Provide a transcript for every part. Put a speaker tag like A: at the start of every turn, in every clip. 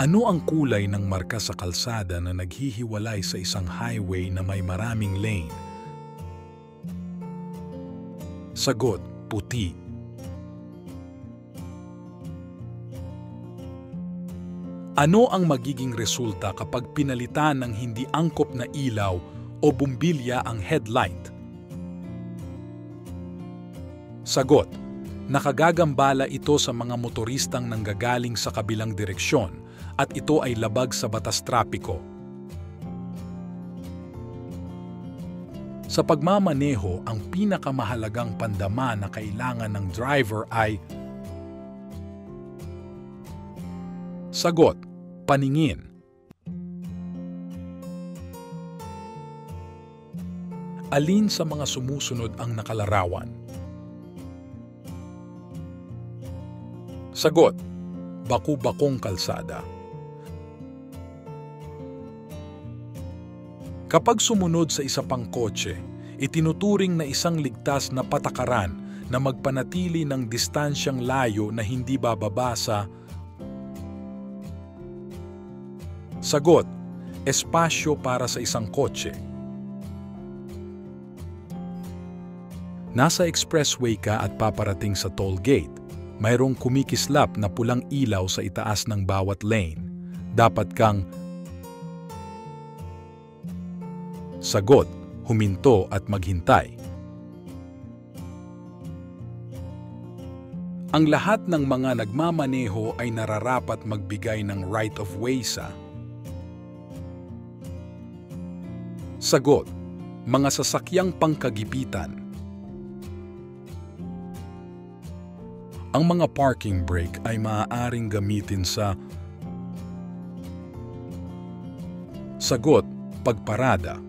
A: Ano ang kulay ng marka sa kalsada na naghihiwalay sa isang highway na may maraming lane? Sagot, puti. Ano ang magiging resulta kapag pinalitan ng hindi angkop na ilaw o bumbilya ang headlight? Sagot, nakagagambala ito sa mga motoristang nanggagaling sa kabilang direksyon at ito ay labag sa batas trapiko. Sa pagmamaneho, ang pinakamahalagang pandama na kailangan ng driver ay sagot, paningin. Alin sa mga sumusunod ang nakalarawan? Sagot, baku-bakong kalsada. Kapag sumunod sa isa pang kotse, itinuturing na isang ligtas na patakaran na magpanatili ng distansyang layo na hindi bababa sa sagot, espasyo para sa isang kotse. Nasa expressway ka at paparating sa toll gate. Mayroong kumikislap na pulang ilaw sa itaas ng bawat lane. Dapat kang sagot, huminto at maghintay. Ang lahat ng mga nagmamaneho ay nararapat magbigay ng right of way sa sagot, mga sasakyang pangkagipitan. Ang mga parking brake ay maaaring gamitin sa sagot, pagparada.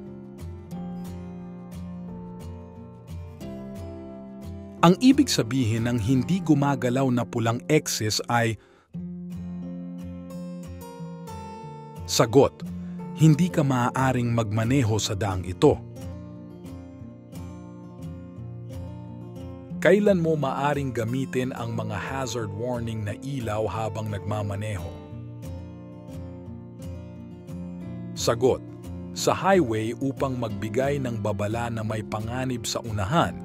A: Ang ibig sabihin ng hindi gumagalaw na pulang Xs ay sagot, hindi ka maaaring magmaneho sa daang ito. Kailan mo maaring gamitin ang mga hazard warning na ilaw habang nagmamaneho? Sagot, sa highway upang magbigay ng babala na may panganib sa unahan.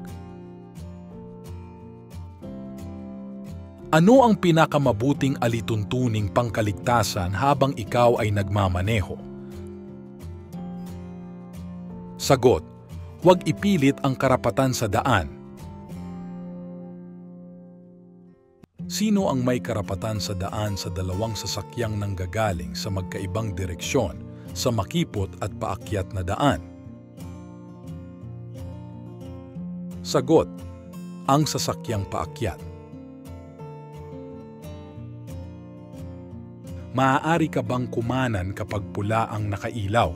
A: Ano ang pinakamabuting alituntuning pangkaligtasan habang ikaw ay nagmamaneho? Sagot, huwag ipilit ang karapatan sa daan. Sino ang may karapatan sa daan sa dalawang sasakyang nanggagaling sa magkaibang direksyon sa makipot at paakyat na daan? Sagot, ang sasakyang paakyat. Maaari ka bang kumanan kapag pula ang nakailaw?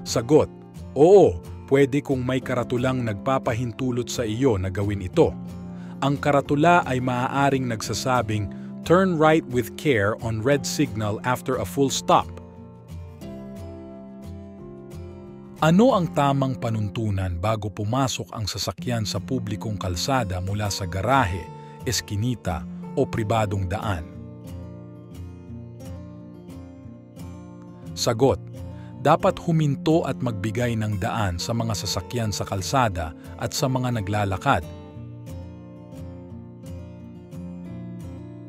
A: Sagot, oo, pwede kung may karatulang nagpapahintulot sa iyo na gawin ito. Ang karatula ay maaaring nagsasabing, turn right with care on red signal after a full stop. Ano ang tamang panuntunan bago pumasok ang sasakyan sa publikong kalsada mula sa garahe, eskinita o pribadong daan? Sagot, dapat huminto at magbigay ng daan sa mga sasakyan sa kalsada at sa mga naglalakad.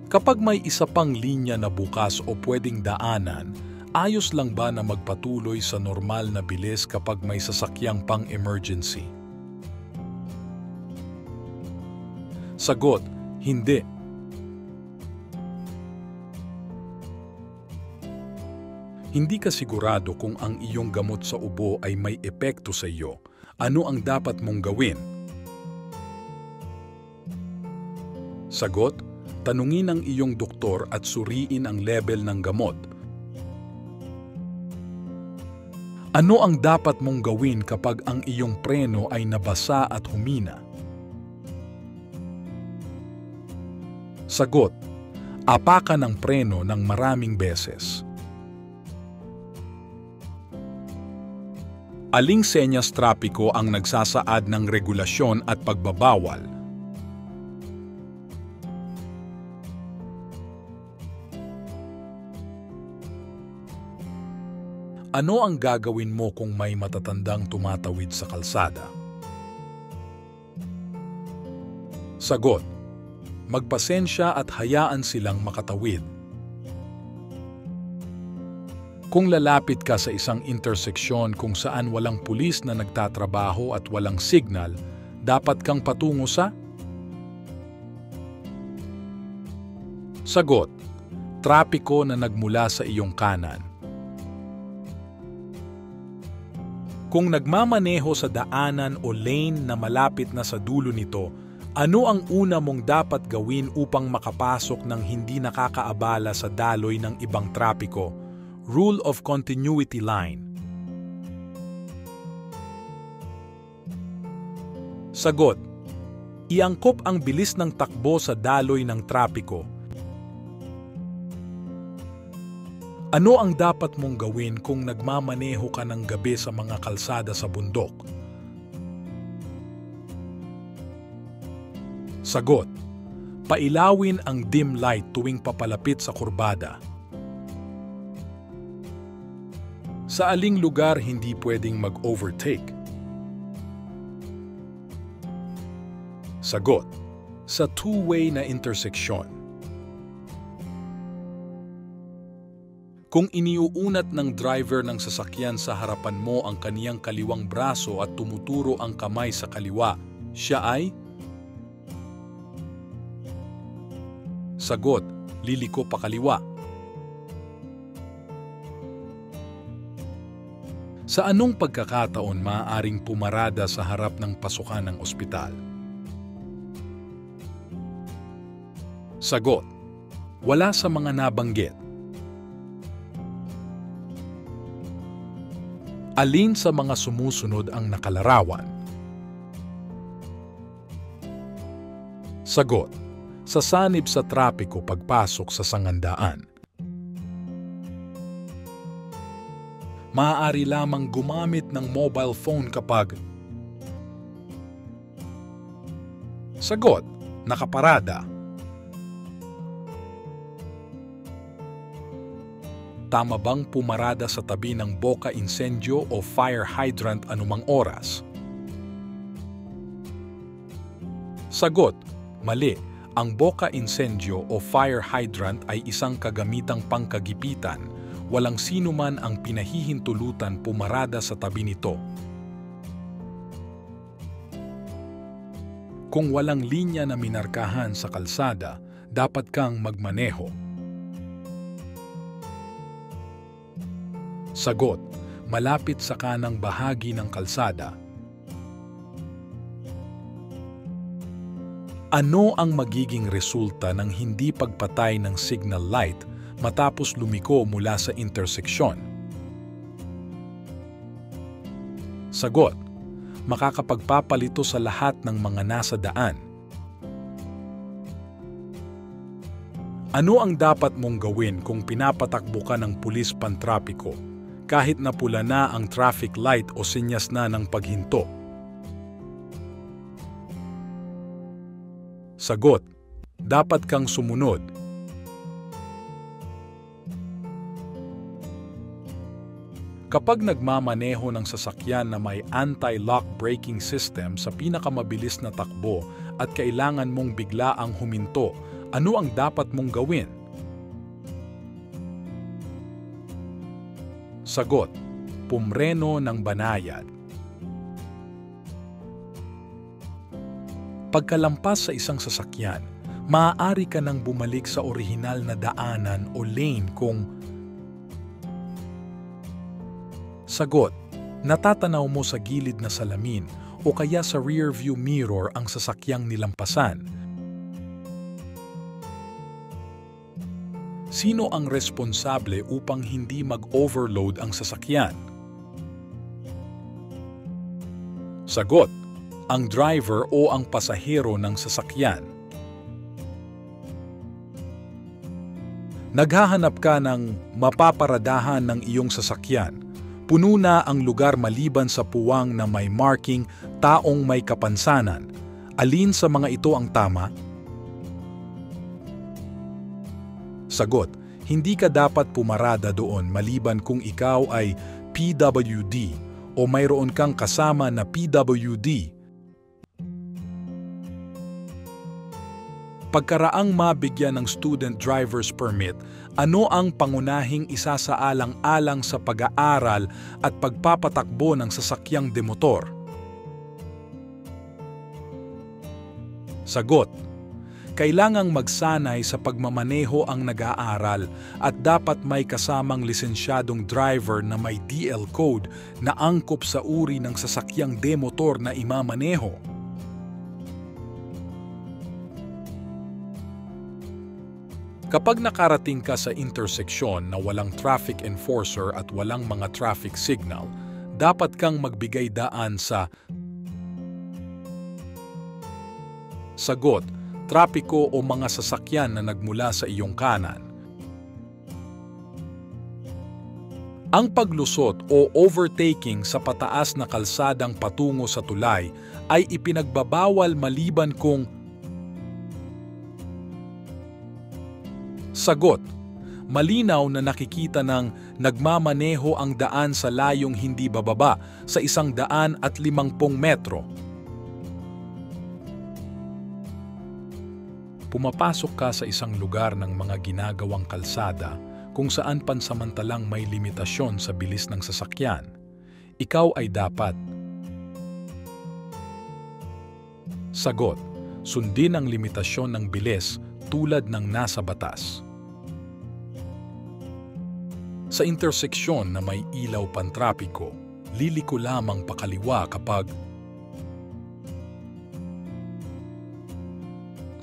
A: Kapag may isa pang linya na bukas o pwedeng daanan, ayos lang ba na magpatuloy sa normal na bilis kapag may sasakyang pang-emergency? Sagot, hindi. Hindi ka sigurado kung ang iyong gamot sa ubo ay may epekto sa iyo. Ano ang dapat mong gawin? Sagot, tanungin ang iyong doktor at suriin ang level ng gamot. Ano ang dapat mong gawin kapag ang iyong preno ay nabasa at humina? Sagot, apakan ang preno ng maraming beses. Aling senyas trapiko ang nagsasaad ng regulasyon at pagbabawal? Ano ang gagawin mo kung may matatandang tumatawid sa kalsada? Sagot: magpasensya at hayaan silang makatawid. Kung lalapit ka sa isang interseksyon kung saan walang pulis na nagtatrabaho at walang signal, dapat kang patungo sa? Sagot: trapiko na nagmula sa iyong kanan. Kung nagmamaneho sa daanan o lane na malapit na sa dulo nito, ano ang una mong dapat gawin upang makapasok ng hindi nakakaabala sa daloy ng ibang trapiko? Rule of continuity line. Sagot: iangkop ang bilis ng takbo sa daloy ng trapiko. Ano ang dapat mong gawin kung nagmamaneho ka ng gabi sa mga kalsada sa bundok? Sagot: pailawin ang dim light tuwing papalapit sa kurbada. Sa aling lugar hindi pwedeng mag-overtake? Sagot: sa two-way na interseksyon. Kung iniuunat ng driver ng sasakyan sa harapan mo ang kaniyang kaliwang braso at tumuturo ang kamay sa kaliwa, siya ay? Sagot: liliko pa kaliwa. Sa anong pagkakataon maaaring pumarada sa harap ng pasukan ng ospital? Sagot: wala sa mga nabanggit. Alin sa mga sumusunod ang nakalarawan? Sagot: sasanib sa trapiko pagpasok sa sangandaan. Maaari lamang gumamit ng mobile phone kapag? Sagot: nakaparada. Tama bang pumarada sa tabi ng boka incendio o fire hydrant anumang oras? Sagot: mali. Ang boka incendio o fire hydrant ay isang kagamitang pangkagipitan. Walang sino man ang pinahihintulutan pumarada sa tabi nito. Kung walang linya na minarkahan sa kalsada, dapat kang magmaneho. Sagot: malapit sa kanang bahagi ng kalsada. Ano ang magiging resulta ng hindi pagpatay ng signal light matapos lumiko mula sa interseksyon? Sagot: makakapagpapalito sa lahat ng mga nasa daan. Ano ang dapat mong gawin kung pinapatakbo ka ng pulis pantrapiko? Kahit na pula na ang traffic light o senyas na ng paghinto? Sagot: dapat kang sumunod. Kapag nagmamaneho ng sasakyan na may anti-lock braking system sa pinakamabilis na takbo at kailangan mong biglaang huminto, ano ang dapat mong gawin? Sagot: pumreno ng banayad. Pagkalampas sa isang sasakyan, maaari ka nang bumalik sa orihinal na daanan o lane kung? Sagot: natatanaw mo sa gilid na salamin o kaya sa rearview mirror ang sasakyang nilampasan. Sino ang responsable upang hindi mag-overload ang sasakyan? Sagot: ang driver o ang pasahero ng sasakyan. Naghahanap ka ng mapaparadahan ng iyong sasakyan. Puno na ang lugar maliban sa puwang na may marking taong may kapansanan. Alin sa mga ito ang tama? Sagot: hindi ka dapat pumarada doon maliban kung ikaw ay PWD o mayroon kang kasama na PWD. Pagkaraang mabigyan ng student driver's permit, ano ang pangunahing isasaalang-alang sa pag-aaral at pagpapatakbo ng sasakyang demotor? Sagot: kailangang magsanay sa pagmamaneho ang nag-aaral at dapat may kasamang lisensyadong driver na may DL code na angkop sa uri ng sasakyang demotor na imamaneho. Kapag nakarating ka sa interseksyon na walang traffic enforcer at walang mga traffic signal, dapat kang magbigay daan sa sagot, trapiko o mga sasakyan na nagmula sa iyong kanan. Ang paglusot o overtaking sa pataas na kalsadang patungo sa tulay ay ipinagbabawal maliban kung sagot, malinaw na nakikita ng nagmamaneho ang daan sa layong hindi bababa sa 150 metro. Pumapasok ka sa isang lugar ng mga ginagawang kalsada kung saan pansamantalang may limitasyon sa bilis ng sasakyan. Ikaw ay dapat sagot, sundin ang limitasyon ng bilis tulad ng nasa batas. Sa interseksyon na may ilaw pantrapiko, liliko lamang pakaliwa kapag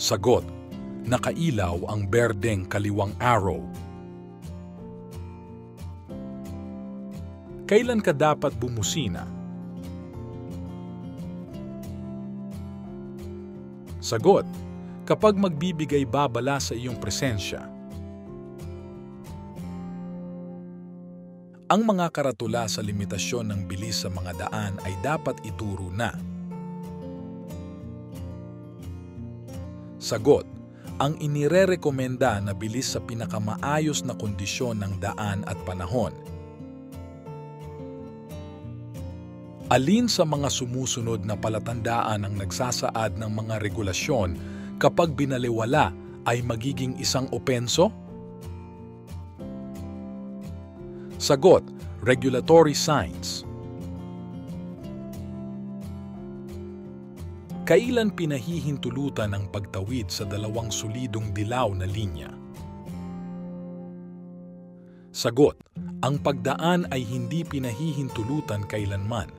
A: sagot, nakailaw ang berdeng kaliwang arrow. Kailan ka dapat bumusina? Sagot, kapag magbibigay babala sa iyong presensya. Ang mga karatula sa limitasyon ng bilis sa mga daan ay dapat ituro na. Sagot, ang inirerekomenda na bilis sa pinakamaayos na kondisyon ng daan at panahon. Alin sa mga sumusunod na palatandaan ang nagsasaad ng mga regulasyon kapag binaliwala ay magiging isang openso? Sagot, regulatory signs. Kailan pinahihintulutan ang pagtawid sa dalawang solidong dilaw na linya? Sagot, ang pagdaan ay hindi pinahihintulutan kailanman.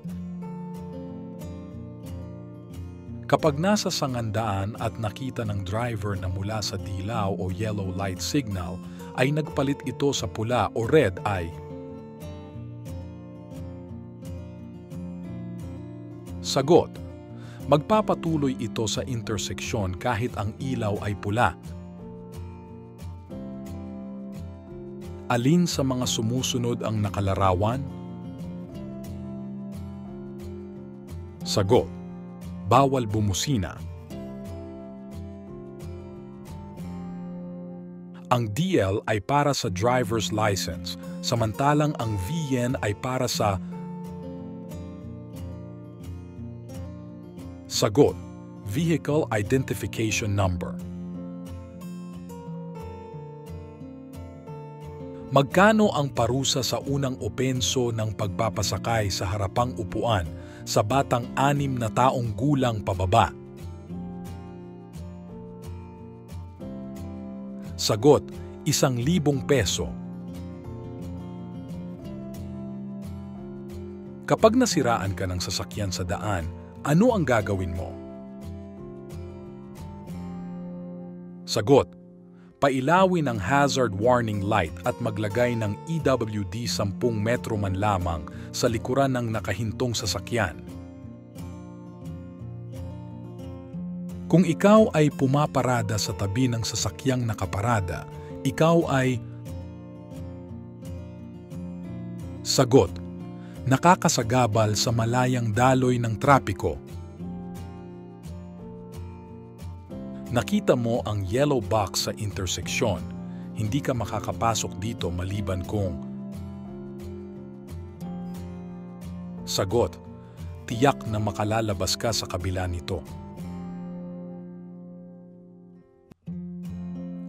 A: Kapag nasa sangandaan at nakita ng driver na mula sa dilaw o yellow light signal ay nagpalit ito sa pula o red ay sagot, magpapatuloy ito sa interseksyon kahit ang ilaw ay pula. Alin sa mga sumusunod ang nakalarawan? Sagot, bawal bumusina. Ang DL ay para sa driver's license, samantalang ang VN ay para sa sagot, Vehicle Identification Number. Magkano ang parusa sa unang openso ng pagpapasakay sa harapang upuan sa batang 6 na taong gulang pababa? Sagot, 1,000 peso. Kapag nasiraan ka ng sasakyan sa daan, ano ang gagawin mo? Sagot, pailawin ang hazard warning light at maglagay ng EWD 10 metro man lamang sa likuran ng nakahintong sasakyan. Kung ikaw ay pumaparada sa tabi ng sasakyang nakaparada, ikaw ay sagot, nakakasagabal sa malayang daloy ng trapiko. Nakita mo ang yellow box sa interseksyon. Hindi ka makakapasok dito maliban kung Sagot, tiyak na makalalabas ka sa kabila nito.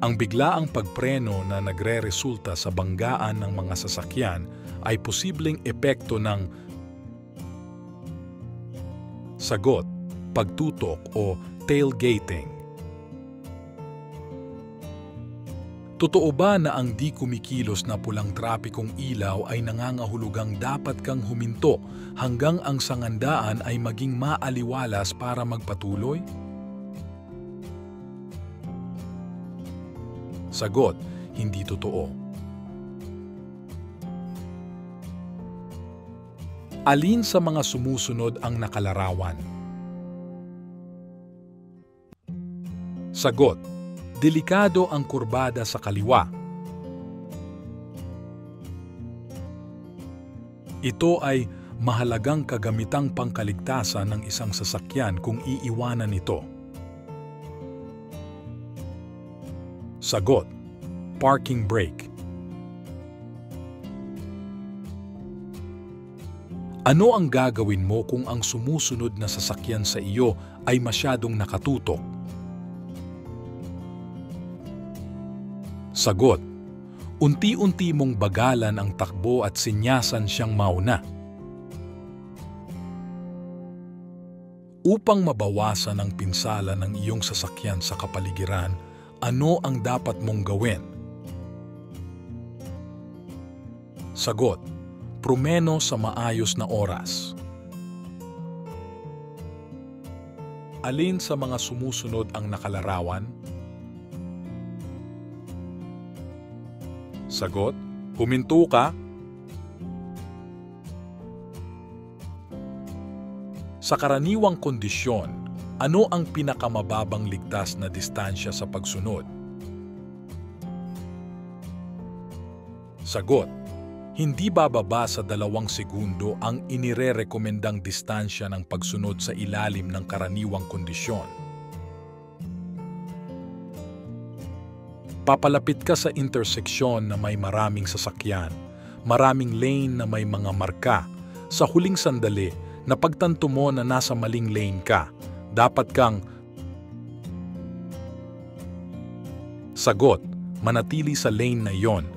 A: Ang biglaang pagpreno na nagre-resulta sa banggaan ng mga sasakyan ay posibleng epekto ng sagot, pagtutok o tailgating. Totoo ba na ang di kumikilos na pulang trapikong ilaw ay nangangahulugang dapat kang huminto hanggang ang sangandaan ay maging maaliwalas para magpatuloy? Sagot, hindi totoo. Alin sa mga sumusunod ang nakalarawan? Sagot, delikado ang kurbada sa kaliwa. Ito ay mahalagang kagamitang pangkaligtasan ng isang sasakyan kung iiwanan ito. Sagot, parking brake. Ano ang gagawin mo kung ang sumusunod na sasakyan sa iyo ay masyadong nakatutok? Sagot, unti-unti mong bagalan ang takbo at sinyasan siyang mauna. Upang mabawasan ang pinsala ng iyong sasakyan sa kapaligiran, ano ang dapat mong gawin? Sagot, prumeno sa maayos na oras. Alin sa mga sumusunod ang nakalarawan? Sagot, huminto ka. Sa karaniwang kondisyon, ano ang pinakamababang ligtas na distansya sa pagsunod? Sagot, hindi bababa sa 2 segundo ang inirerekomendang distansya ng pagsunod sa ilalim ng karaniwang kondisyon. Papalapit ka sa interseksyon na may maraming sasakyan, maraming lane na may mga marka. Sa huling sandali, napagtanto mo na nasa maling lane ka. Dapat kang sagot, manatili sa lane na iyon